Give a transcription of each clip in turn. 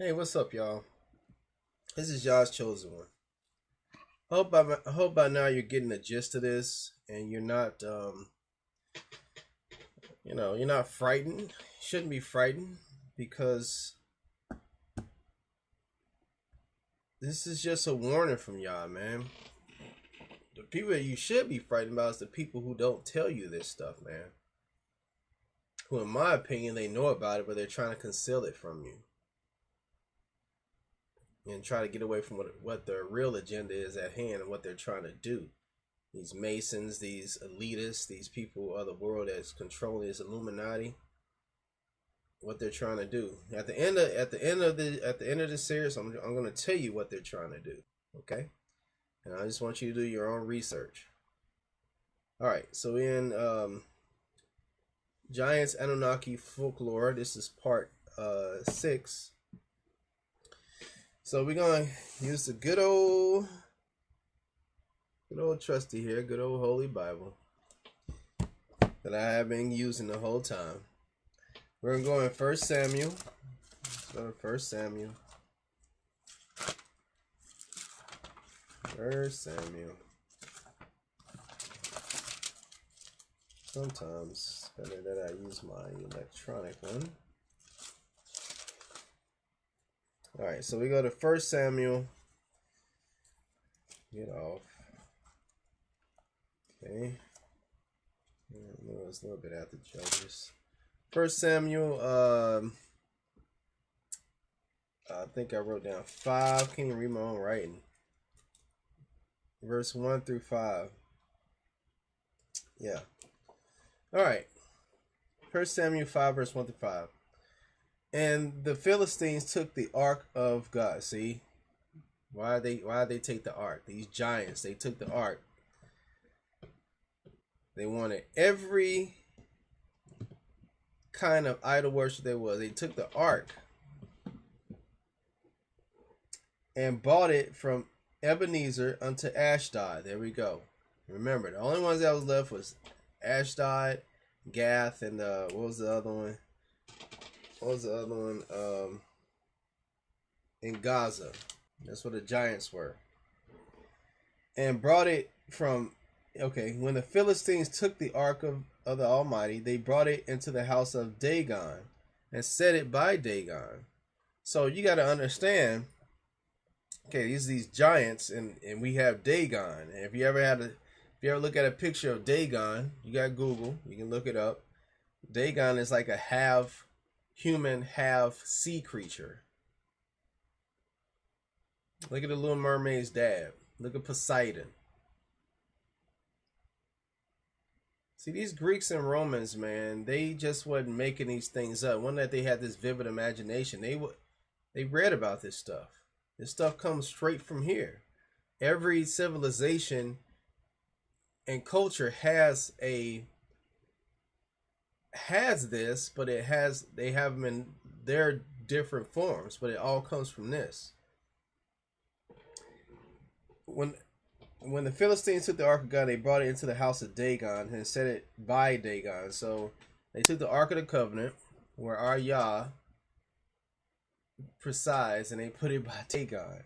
Hey, what's up, y'all? This is y'all's chosen one. I hope by now you're getting the gist of this, and you're not, you're not frightened. Shouldn't be frightened because this is just a warning from y'all, man. The people that you should be frightened about is the people who don't tell you this stuff, man. Who, in my opinion, they know about it, but they're trying to conceal it from you and try to get away from what their real agenda is at hand and what they're trying to do. These Masons, these elitists, these people of the world that's controlling this Illuminati, what they're trying to do. At the end of the series, I'm going to tell you what they're trying to do. Okay, and I just want you to do your own research. All right, so in Giants Anunnaki folklore, this is part 6. So we're gonna use the good old trusty here, good old Holy Bible that I have been using the whole time. We're gonna go in 1 Samuel. Let's go to 1 Samuel. 1 Samuel. Sometimes it's better that I use my electronic one. Alright, so we go to 1 Samuel. Get off. Okay. It's a little bit after Judges. 1 Samuel, I think I wrote down 5. Can't even read my own writing. Verse 1 through 5. Yeah. Alright. 1 Samuel 5, verse 1 through 5. And the Philistines took the ark of God. See? Why did they take the ark? These giants, they took the ark. They wanted every kind of idol worship there was. They took the ark and bought it from Ebenezer unto Ashdod. There we go. Remember, the only ones that was left was Ashdod, Gath, and what was the other one? What was the other one? In Gaza. That's where the giants were. And brought it from, okay, when the Philistines took the ark of the Almighty, they brought it into the house of Dagon and set it by Dagon. So you got to understand, okay, these giants, and we have Dagon. And if you ever look at a picture of Dagon, you got Google, you can look it up. Dagon is like a half human, half sea creature. Look at the Little Mermaid's dad. Look at Poseidon. See, these Greeks and Romans, man, they just wasn't making these things up. One that they had this vivid imagination. They read about this stuff. This stuff comes straight from here. Every civilization and culture has this, but they have them in their different forms, but it all comes from this. When the Philistines took the Ark of God, they brought it into the house of Dagon and set it by Dagon. So they took the Ark of the Covenant, where our Yah presides, and they put it by Dagon.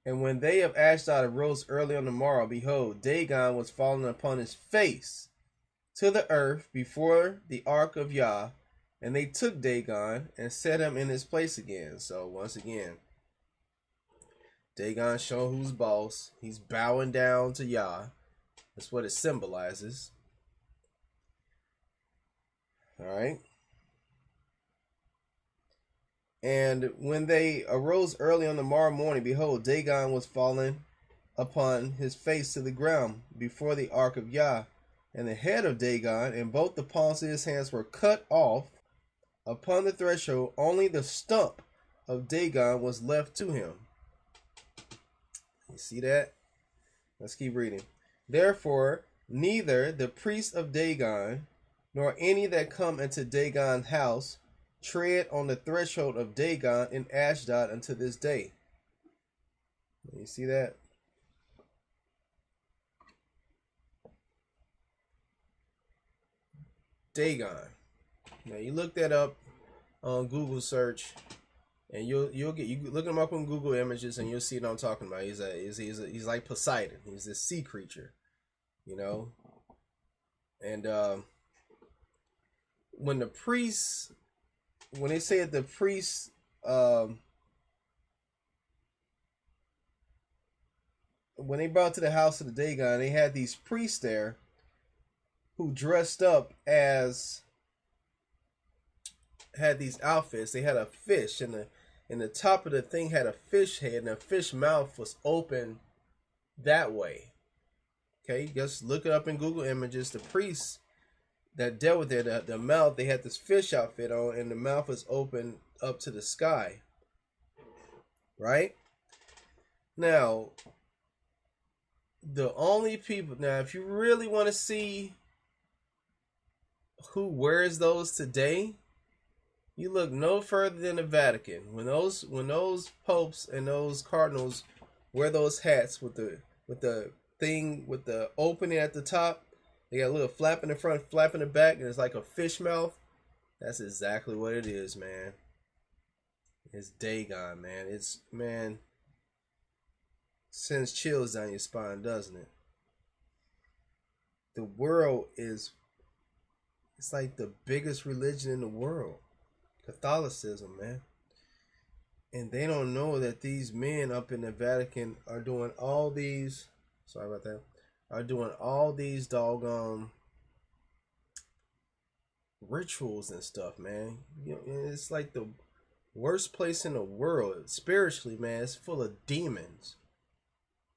And when they of Ashdod arose early on the morrow, behold, Dagon was fallen upon his face to the earth before the Ark of Yah, and they took Dagon and set him in his place again. So once again, Dagon showing who's boss. He's bowing down to Yah. That's what it symbolizes. Alright. And when they arose early on the morrow morning, behold, Dagon was fallen upon his face to the ground before the ark of Yah. And the head of Dagon and both the palms of his hands were cut off upon the threshold. Only the stump of Dagon was left to him. You see that? Let's keep reading. Therefore, neither the priests of Dagon, nor any that come into Dagon's house, tread on the threshold of Dagon in Ashdod unto this day. You see that? Dagon. Now you look that up on Google search, and you'll get, you look him up on Google Images and you'll see what I'm talking about. He's like Poseidon. He's this sea creature, you know. And when the priests, when they say that the priests, when they brought to the house of the Dagon, they had these priests there who dressed up as, had these outfits. They had a fish, and the top of the thing had a fish head, and the fish mouth was open that way. Okay, just look it up in Google Images. The priests that dealt with it, the mouth, they had this fish outfit on, and the mouth was open up to the sky. Right? Now, the only people, now if you really want to see who wears those today, you look no further than the Vatican. When those popes and those cardinals wear those hats with the thing with the opening at the top, they got a little flap in the front, flap in the back, and it's like a fish mouth. That's exactly what it is, man. It's Dagon, man. It's, man, sends chills down your spine, doesn't it? The world is, it's like the biggest religion in the world. Catholicism, man. And they don't know that these men up in the Vatican are doing all these, sorry about that, are doing all these doggone rituals and stuff, man. You know, it's like the worst place in the world. Spiritually, man, it's full of demons.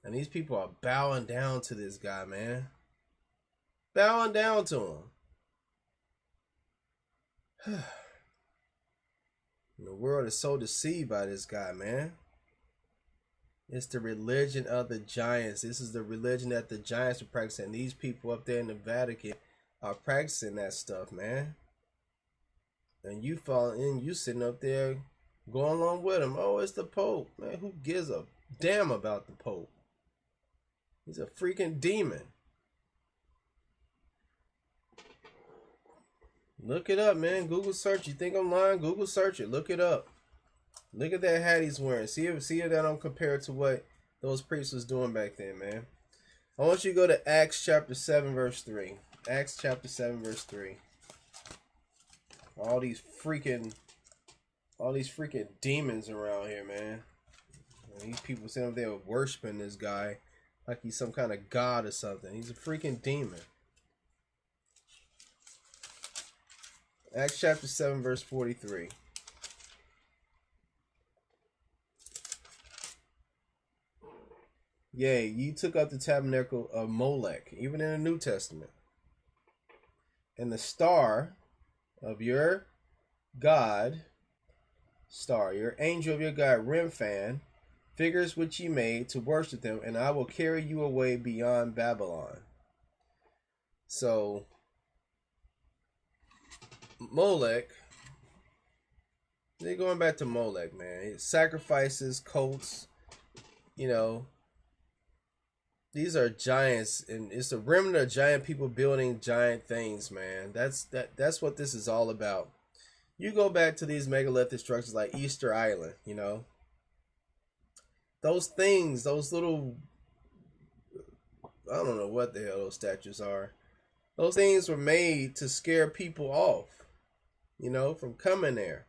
And these people are bowing down to this guy, man. Bowing down to him. And the world is so deceived by this guy, man. It's the religion of the giants. This is the religion that the giants are practicing. These people up there in the Vatican are practicing that stuff, man. And you fall in, you sitting up there going along with them. Oh, it's the Pope. Man, who gives a damn about the Pope? He's a freaking demon. Look it up, man. Google search. You think I'm lying? Google search it. Look it up. Look at that hat he's wearing. See if that don't compare to what those priests was doing back then, man. I want you to go to Acts chapter 7, verse 3. Acts chapter 7, verse 3. All these freaking demons around here, man. And these people sitting up there worshiping this guy like he's some kind of god or something. He's a freaking demon. Acts chapter 7, verse 43. Yea, ye took up the tabernacle of Molech, even in the New Testament. And the star of your God, your angel of your God, Remphan, figures which ye made to worship them, and I will carry you away beyond Babylon. So, Molech, they're going back to Molech, man. Sacrifices, cults, you know. These are giants, and it's a remnant of giant people building giant things, man. That's what this is all about. You go back to these megalithic structures like Easter Island, you know. Those things, those little, I don't know what the hell those statues are. Those things were made to scare people off, you know, from coming there.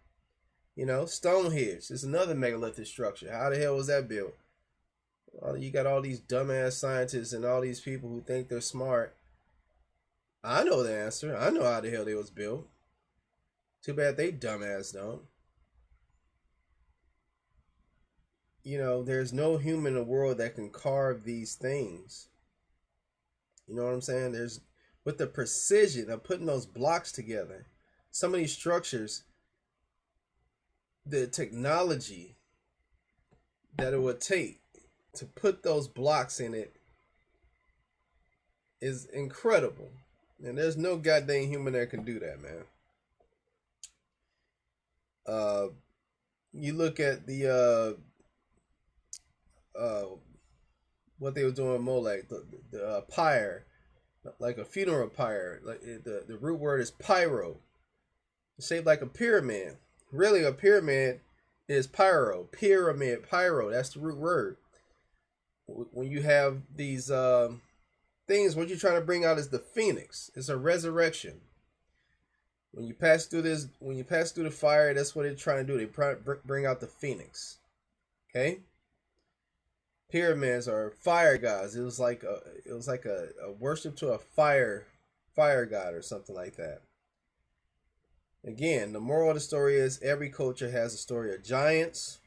You know, Stonehenge is another megalithic structure. How the hell was that built? You got all these dumbass scientists and all these people who think they're smart. I know the answer. I know how the hell they was built. Too bad they dumbass don't. You know, there's no human in the world that can carve these things. You know what I'm saying? There's, with the precision of putting those blocks together, some of these structures, the technology that it would take to put those blocks in it is incredible. And there's no goddamn human that can do that, man. You look at the what they were doing in Molech, the pyre, like a funeral pyre. Like the root word is pyro. It's shaped like a pyramid. Really, a pyramid is pyro, pyramid, pyro. That's the root word. When you have these things, what you're trying to bring out is the phoenix. It's a resurrection. When you pass through this, when you pass through the fire, that's what they're trying to do. They bring out the phoenix. Okay. Pyramids are fire gods. It was like a worship to a fire god or something like that. Again, the moral of the story is every culture has a story of giants.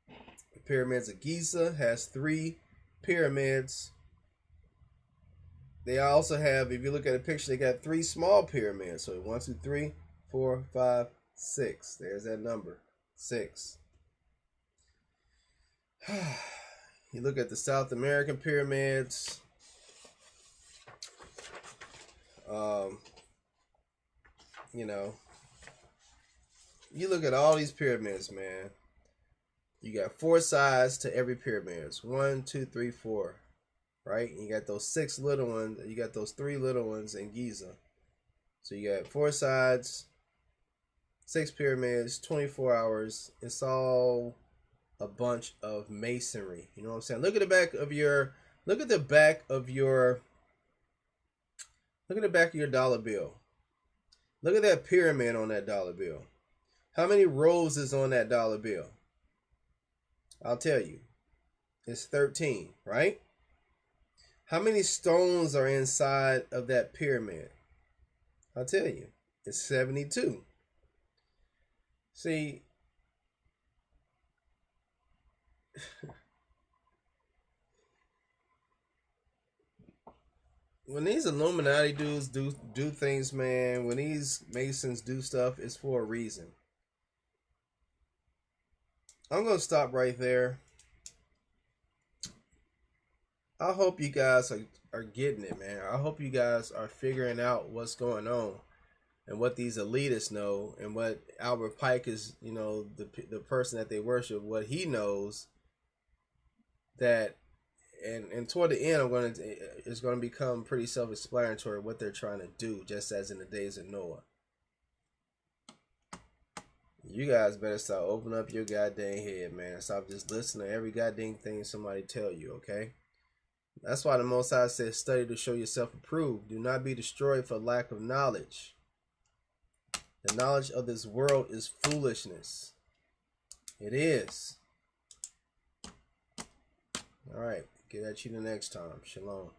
The pyramids of Giza has 3 pyramids. They also have, if you look at a picture, they got 3 small pyramids. So 1, 2, 3, 4, 5, 6. There's that number, 6. You look at the South American pyramids. You know, you look at all these pyramids, man. You got 4 sides to every pyramid. 1, 2, 3, 4. Right? And you got those 6 little ones. You got those 3 little ones in Giza. So you got 4 sides, 6 pyramids, 24 hours. It's all a bunch of masonry. You know what I'm saying? Look at the back of your dollar bill. Look at that pyramid on that dollar bill. How many rows is on that dollar bill? I'll tell you. It's 13, right? How many stones are inside of that pyramid? I'll tell you. It's 72. See, when these Illuminati dudes do things, man, when these Masons do stuff, it's for a reason. I'm going to stop right there. I hope you guys are getting it, man. I hope you guys are figuring out what's going on and what these elitists know and what Albert Pike is, you know, the person that they worship, what he knows that, and toward the end, it's going to become pretty self-explanatory what they're trying to do, just as in the days of Noah. You guys better start opening up your goddamn head, man. Stop just listening to every goddamn thing somebody tell you, okay? That's why the Most High says, study to show yourself approved. Do not be destroyed for lack of knowledge. The knowledge of this world is foolishness. It is. All right. Get at you the next time. Shalom.